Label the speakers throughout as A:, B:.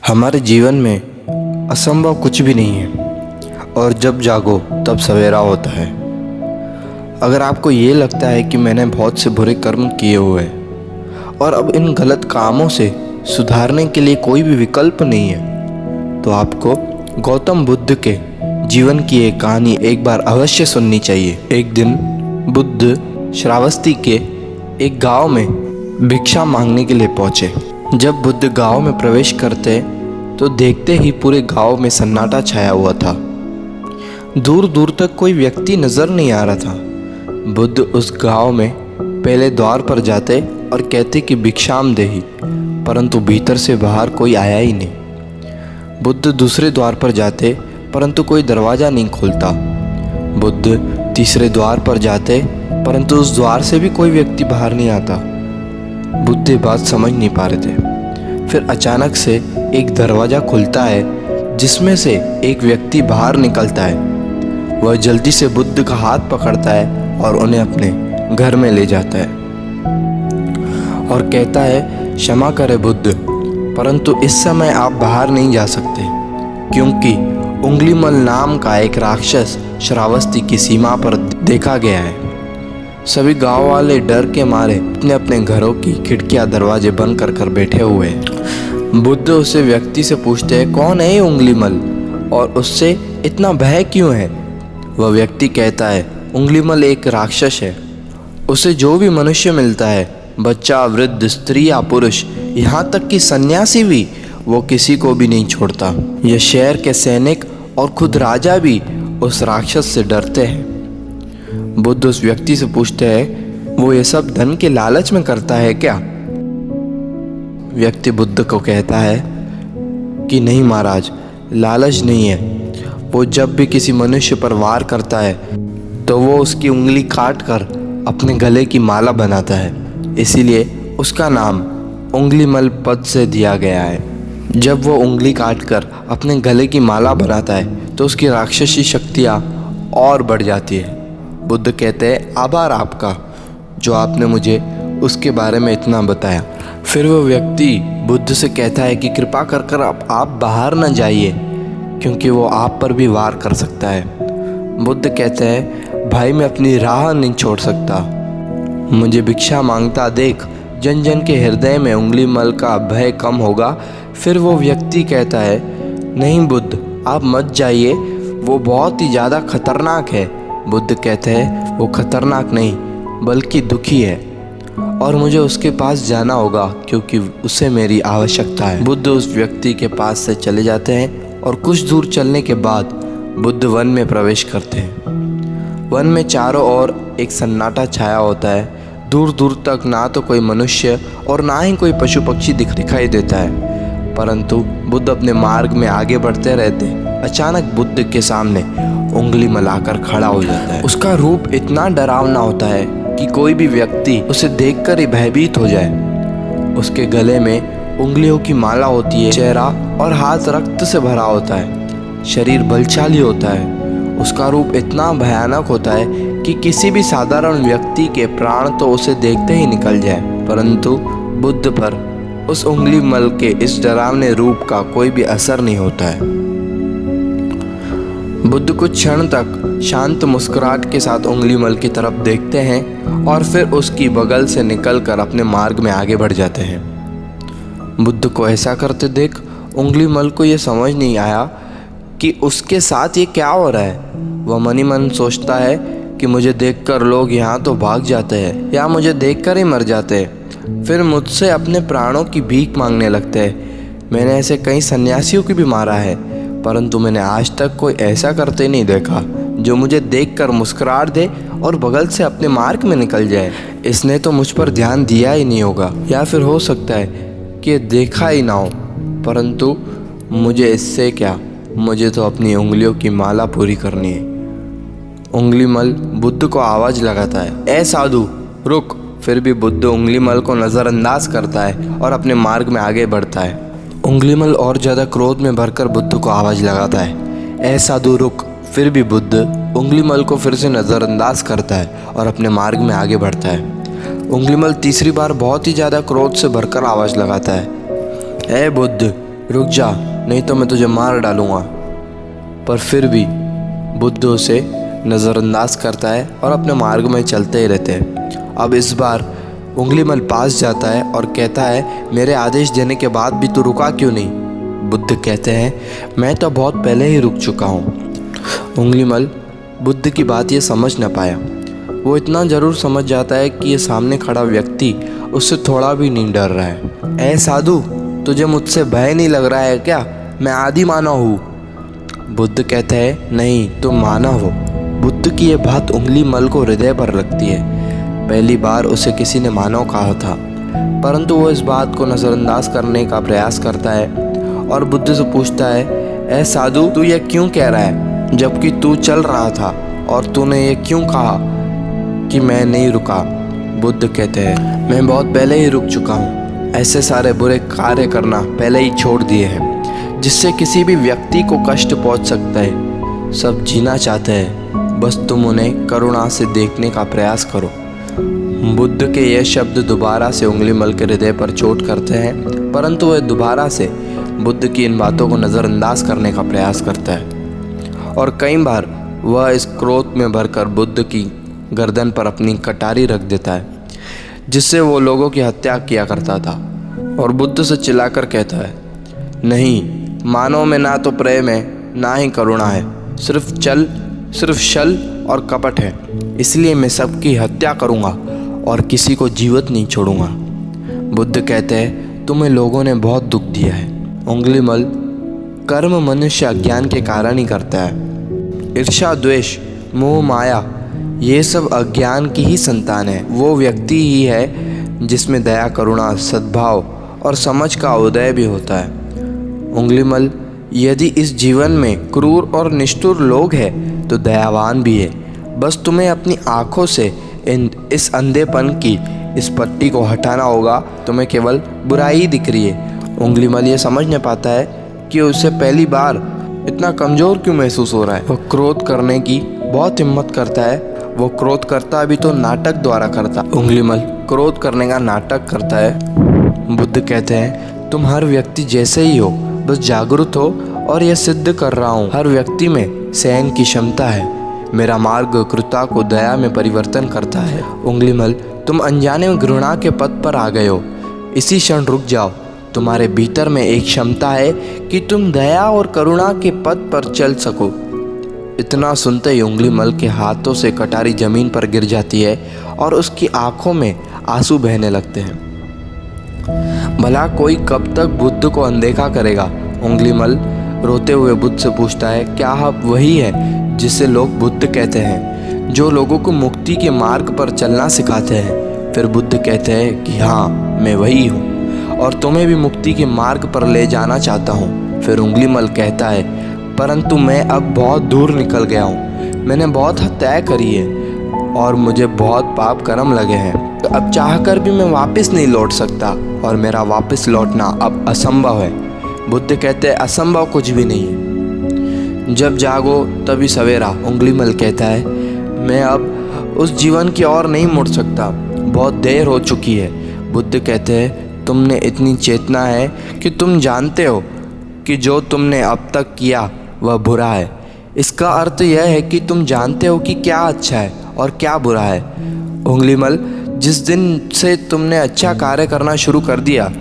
A: हमारे जीवन में असंभव कुछ भी नहीं है और जब जागो तब सवेरा होता है। अगर आपको ये लगता है कि मैंने बहुत से बुरे कर्म किए हुए हैं और अब इन गलत कामों से सुधारने के लिए कोई भी विकल्प नहीं है, तो आपको गौतम बुद्ध के जीवन की एक कहानी एक बार अवश्य सुननी चाहिए। एक दिन बुद्ध श्रावस्ती के एक गांव में भिक्षा मांगने के लिए पहुंचे। जब बुद्ध गांव में प्रवेश करते तो देखते ही पूरे गांव में सन्नाटा छाया हुआ था। दूर दूर तक कोई व्यक्ति नजर नहीं आ रहा था। बुद्ध उस गांव में पहले द्वार पर जाते और कहते कि भिक्षाम देहि, परंतु भीतर से बाहर कोई आया ही नहीं। बुद्ध दूसरे द्वार पर जाते परंतु कोई दरवाज़ा नहीं खोलता। बुद्ध तीसरे द्वार पर जाते परंतु उस द्वार से भी कोई व्यक्ति बाहर नहीं आता। बुद्ध ये बात समझ नहीं पा रहे थे। फिर अचानक से एक दरवाज़ा खुलता है जिसमें से एक व्यक्ति बाहर निकलता है। वह जल्दी से बुद्ध का हाथ पकड़ता है और उन्हें अपने घर में ले जाता है और कहता है, क्षमा करें बुद्ध, परंतु इस समय आप बाहर नहीं जा सकते क्योंकि उंगलीमल नाम का एक राक्षस श्रावस्ती की सीमा पर देखा गया है। सभी गांव वाले डर के मारे अपने अपने घरों की खिड़कियां दरवाजे बंद कर बैठे हुए हैं। बुद्ध उसे व्यक्ति से पूछते हैं, कौन है ये उंगलीमल और उससे इतना भय क्यों है? वह व्यक्ति कहता है, उंगलीमल एक राक्षस है। उसे जो भी मनुष्य मिलता है, बच्चा, वृद्ध, स्त्री या पुरुष, यहाँ तक कि सन्यासी भी, वो किसी को भी नहीं छोड़ता। यह शहर के सैनिक और खुद राजा भी उस राक्षस से डरते हैं। बुद्ध उस व्यक्ति से पूछते हैं, वो ये सब धन के लालच में करता है क्या? व्यक्ति बुद्ध को कहता है कि नहीं महाराज, लालच नहीं है। वो जब भी किसी मनुष्य पर वार करता है तो वो उसकी उंगली काट कर अपने गले की माला बनाता है, इसीलिए उसका नाम उंगलीमल पद से दिया गया है। जब वो उंगली काट कर अपने गले की माला बनाता है तो उसकी राक्षसी शक्तियाँ और बढ़ जाती है। बुद्ध कहते हैं, आभार आपका जो आपने मुझे उसके बारे में इतना बताया। फिर वो व्यक्ति बुद्ध से कहता है कि कृपा कर आप बाहर न जाइए क्योंकि वो आप पर भी वार कर सकता है। बुद्ध कहते हैं, भाई मैं अपनी राह नहीं छोड़ सकता। मुझे भिक्षा मांगता देख जन जन के हृदय में उंगलीमल का भय कम होगा। फिर वो व्यक्ति कहता है, नहीं बुद्ध, आप मत जाइए, वो बहुत ही ज़्यादा खतरनाक है। बुद्ध कहते हैं, वो खतरनाक नहीं बल्कि दुखी है और मुझे उसके पास जाना होगा क्योंकि उसे मेरी आवश्यकता है। बुद्ध उस व्यक्ति के पास से चले जाते हैं और कुछ दूर चलने के बाद बुद्ध वन में प्रवेश करते हैं। वन में चारों ओर एक सन्नाटा छाया होता है। दूर दूर तक ना तो कोई मनुष्य और ना ही कोई पशु पक्षी दिखाई देता है, परंतु बुद्ध अपने मार्ग में आगे बढ़ते रहते। अचानक बुद्ध के सामने उंगलीमल आकर खड़ा हो जाता है। उसका रूप इतना डरावना होता है कि कोई भी व्यक्ति उसे देखकर ही भयभीत हो जाए। उसके गले में उंगलियों की माला होती है, चेहरा और हाथ रक्त से भरा होता है, शरीर बलशाली होता है। उसका रूप इतना भयानक होता है कि किसी भी साधारण व्यक्ति के प्राण तो उसे देखते ही निकल जाए, परंतु बुद्ध पर उस उंगलीमल के इस डरावने रूप का कोई भी असर नहीं होता है। बुद्ध कुछ क्षण तक शांत मुस्कुराहट के साथ उंगलीमल की तरफ देखते हैं और फिर उसकी बगल से निकलकर अपने मार्ग में आगे बढ़ जाते हैं। बुद्ध को ऐसा करते देख उंगलीमल को यह समझ नहीं आया कि उसके साथ ये क्या हो रहा है। वह मन ही मन सोचता है कि मुझे देखकर लोग यहाँ तो भाग जाते हैं या मुझे देखकर ही मर जाते हैं, फिर मुझसे अपने प्राणों की भीख मांगने लगते हैं। मैंने ऐसे कई सन्यासियों को भी मारा है, परंतु मैंने आज तक कोई ऐसा करते नहीं देखा जो मुझे देखकर मुस्कुराहट दे और बगल से अपने मार्ग में निकल जाए। इसने तो मुझ पर ध्यान दिया ही नहीं होगा, या फिर हो सकता है कि देखा ही ना हो, परंतु मुझे इससे क्या, मुझे तो अपनी उंगलियों की माला पूरी करनी है। उंगलीमल बुद्ध को आवाज़ लगाता है, ए साधु रुक। फिर भी बुद्ध उंगलीमल को नज़रअंदाज करता है और अपने मार्ग में आगे बढ़ता है। उंगलीमल और ज़्यादा क्रोध में भरकर बुद्ध को आवाज़ लगाता है, ए साधु रुक। फिर भी बुद्ध उंगलीमल को फिर से नज़रअंदाज करता है और अपने मार्ग में आगे बढ़ता है। उंगलीमल तीसरी बार बहुत ही ज़्यादा क्रोध से भरकर आवाज़ लगाता है, ए बुद्ध रुक जा, नहीं तो मैं तुझे मार डालूँगा। पर फिर भी बुद्ध उसे नज़रअंदाज करता है और अपने मार्ग में चलते ही रहते हैं। अब इस बार उंगलीमल पास जाता है और कहता है, मेरे आदेश देने के बाद भी तू रुका क्यों नहीं? बुद्ध कहते हैं, मैं तो बहुत पहले ही रुक चुका हूँ। उंगलीमल बुद्ध की बात ये समझ न पाया। वो इतना ज़रूर समझ जाता है कि ये सामने खड़ा व्यक्ति उससे थोड़ा भी नहीं डर रहा है। ऐ साधु, तुझे मुझसे भय नहीं लग रहा है क्या? मैं आदि मानव हूँ। बुद्ध कहते हैं, नहीं, तुम मानव हो। बुद्ध की ये बात उंगलीमल को हृदय पर लगती है। पहली बार उसे किसी ने मानव कहा था, परंतु वो इस बात को नज़रअंदाज करने का प्रयास करता है और बुद्ध से पूछता है, ऐ साधु, तू ये क्यों कह रहा है, जबकि तू चल रहा था और तूने ये क्यों कहा कि मैं नहीं रुका? बुद्ध कहते हैं, मैं बहुत पहले ही रुक चुका हूँ। ऐसे सारे बुरे कार्य करना पहले ही छोड़ दिए हैं जिससे किसी भी व्यक्ति को कष्ट पहुँच सकता है। सब जीना चाहते हैं, बस तुम उन्हें करुणा से देखने का प्रयास करो। बुद्ध के ये शब्द दोबारा से उंगलीमल के हृदय पर चोट करते हैं, परंतु वह दोबारा से बुद्ध की इन बातों को नज़रअंदाज करने का प्रयास करता है और कई बार वह इस क्रोध में भरकर बुद्ध की गर्दन पर अपनी कटारी रख देता है, जिससे वो लोगों की हत्या किया करता था, और बुद्ध से चिल्लाकर कहता है, नहीं, मानव में ना तो प्रेम है ना ही करुणा है, सिर्फ छल और कपट है। इसलिए मैं सबकी हत्या करूँगा और किसी को जीवित नहीं छोड़ूंगा। बुद्ध कहते हैं, तुम्हें लोगों ने बहुत दुख दिया है। उंगलीमल कर्म मनुष्य अज्ञान के कारण ही करता है। ईर्ष्या, द्वेष, मोह, माया, ये सब अज्ञान की ही संतान है। वो व्यक्ति ही है जिसमें दया, करुणा, सद्भाव और समझ का उदय भी होता है। उंगलीमल, यदि इस जीवन में क्रूर और निष्ठुर लोग हैं तो दयावान भी है। बस तुम्हें अपनी आँखों से इस अंधेपन की इस पट्टी को हटाना होगा। तुम्हें केवल बुराई ही दिख रही है। उंगलीमल ये समझ नहीं पाता है कि उसे पहली बार इतना कमज़ोर क्यों महसूस हो रहा है। वह क्रोध करने की बहुत हिम्मत करता है। वो क्रोध करता अभी तो नाटक द्वारा करता। उंगलीमल क्रोध करने का नाटक करता है। बुद्ध कहते हैं, तुम हर व्यक्ति जैसे ही हो, बस जागरूक हो और यह सिद्ध कर रहा हूँ, हर व्यक्ति में सहन की क्षमता है। मेरा मार्ग क्रूरता को दया में परिवर्तन करता है। उंगलीमल, तुम अनजाने में घृणा के पथ पर आ गए हो। इसी क्षण रुक जाओ। तुम्हारे भीतर में एक क्षमता है कि तुम दया और करुणा के पथ पर चल सको। इतना सुनते ही उंगलीमल के हाथों से कटारी जमीन पर गिर जाती है और उसकी आंखों में आंसू बहने लगते हैं। भला कोई कब तक बुद्ध को अनदेखा करेगा? उंगलीमल रोते हुए बुद्ध से पूछता है, क्या आप वही है जिसे लोग बुद्ध कहते हैं, जो लोगों को मुक्ति के मार्ग पर चलना सिखाते हैं? फिर बुद्ध कहते हैं कि हाँ, मैं वही हूँ और तुम्हें भी मुक्ति के मार्ग पर ले जाना चाहता हूँ। फिर उंगलीमल कहता है, परंतु मैं अब बहुत दूर निकल गया हूँ। मैंने बहुत हद तय करी है और मुझे बहुत पाप कर्म लगे हैं। तो अब चाहकर भी मैं वापस नहीं लौट सकता और मेरा वापस लौटना अब असंभव है। बुद्ध कहते हैं, असंभव कुछ भी नहीं है। जब जागो तभी सवेरा। उंगलीमल कहता है, मैं अब उस जीवन की ओर नहीं मुड़ सकता, बहुत देर हो चुकी है। बुद्ध कहते हैं, तुमने इतनी चेतना है कि तुम जानते हो कि जो तुमने अब तक किया वह बुरा है। इसका अर्थ यह है कि तुम जानते हो कि क्या अच्छा है और क्या बुरा है। उंगलीमल, जिस दिन से तुमने अच्छा कार्य करना शुरू कर दिया,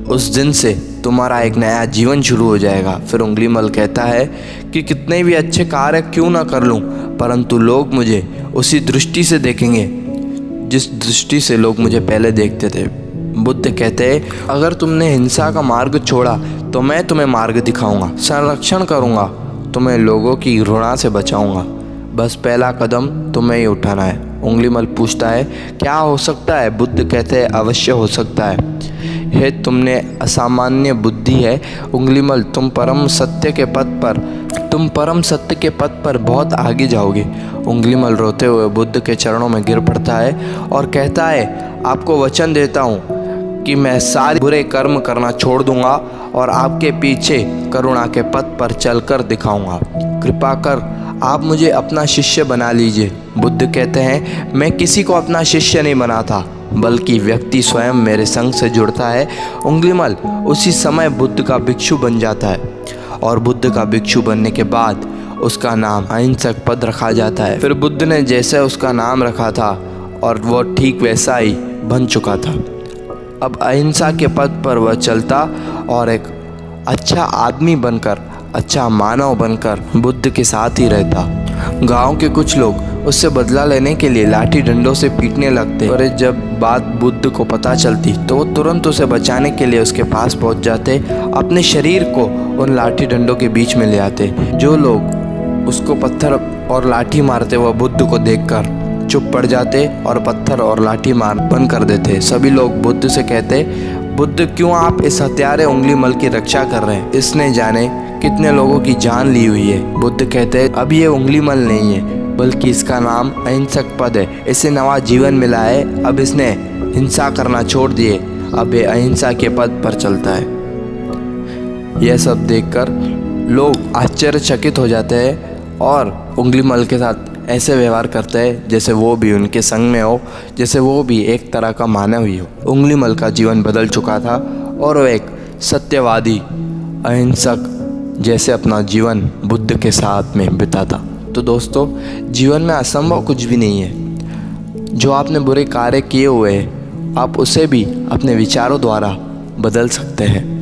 A: उस दिन से तुम्हारा एक नया जीवन शुरू हो जाएगा। फिर उंगलीमल कहता है कि कितने भी अच्छे कार्य क्यों ना कर लूं, परंतु लोग मुझे उसी दृष्टि से देखेंगे जिस दृष्टि से लोग मुझे पहले देखते थे। बुद्ध कहते हैं, अगर तुमने हिंसा का मार्ग छोड़ा तो मैं तुम्हें मार्ग दिखाऊंगा, संरक्षण करूंगा, तुम्हें लोगों की घृणा से बचाऊंगा। बस पहला कदम तुम्हें ही उठाना है। उंगलीमल पूछता है, क्या हो सकता है? बुद्ध कहते हैं, अवश्य हो सकता है। तुमने असामान्य बुद्धि है उंगलीमल, तुम परम सत्य के पथ पर बहुत आगे जाओगे। उंगलीमल रोते हुए बुद्ध के चरणों में गिर पड़ता है और कहता है, आपको वचन देता हूँ कि मैं सारे बुरे कर्म करना छोड़ दूंगा और आपके पीछे करुणा के पथ पर चलकर दिखाऊंगा। कृपा कर आप मुझे अपना शिष्य बना लीजिए। बुद्ध कहते हैं, मैं किसी को अपना शिष्य नहीं बनाता, बल्कि व्यक्ति स्वयं मेरे संग से जुड़ता है, उंगलीमल उसी समय बुद्ध का भिक्षु बन जाता है। और बुद्ध का भिक्षु बनने के बाद उसका नाम अहिंसक पद रखा जाता है। फिर बुद्ध ने जैसे उसका नाम रखा था और वो ठीक वैसा ही बन चुका था। अब अहिंसा के पद पर वह चलता और एक अच्छा आदमी बनकर, अच्छा मानव बनकर बुद्ध के साथ ही रहता। गांव के कुछ लोग उससे बदला लेने के लिए लाठी डंडों से पीटने लगते, और जब बात बुद्ध को पता चलती तो वो तुरंत उसे बचाने के लिए उसके पास पहुंच जाते, अपने शरीर को उन लाठी डंडों के बीच में ले आते। जो लोग उसको पत्थर और लाठी मारते वह बुद्ध को देखकर चुप पड़ जाते और पत्थर और लाठी मार बंद कर देते। सभी लोग बुद्ध से कहते, बुद्ध क्यों आप इस हत्यारे उंगलीमल की रक्षा कर रहे हैं? इसने जाने कितने लोगों की जान ली हुई है। बुद्ध कहते, अब ये उंगलीमल नहीं है बल्कि इसका नाम अहिंसक पद है। इसे नवा जीवन मिला है। अब इसने हिंसा करना छोड़ दिए, अब ये अहिंसा के पद पर चलता है। यह सब देखकर लोग आश्चर्यचकित हो जाते हैं और उंगलीमल के साथ ऐसे व्यवहार करते हैं जैसे वो भी उनके संग में हो, जैसे वो भी एक तरह का मानव ही हो। उंगलीमल का जीवन बदल चुका था और वो एक सत्यवादी, अहिंसक जैसे अपना जीवन बुद्ध के साथ में बिताता। तो दोस्तों, जीवन में असंभव कुछ भी नहीं है। जो आपने बुरे कार्य किए हुए हैं, आप उसे भी अपने विचारों द्वारा बदल सकते हैं।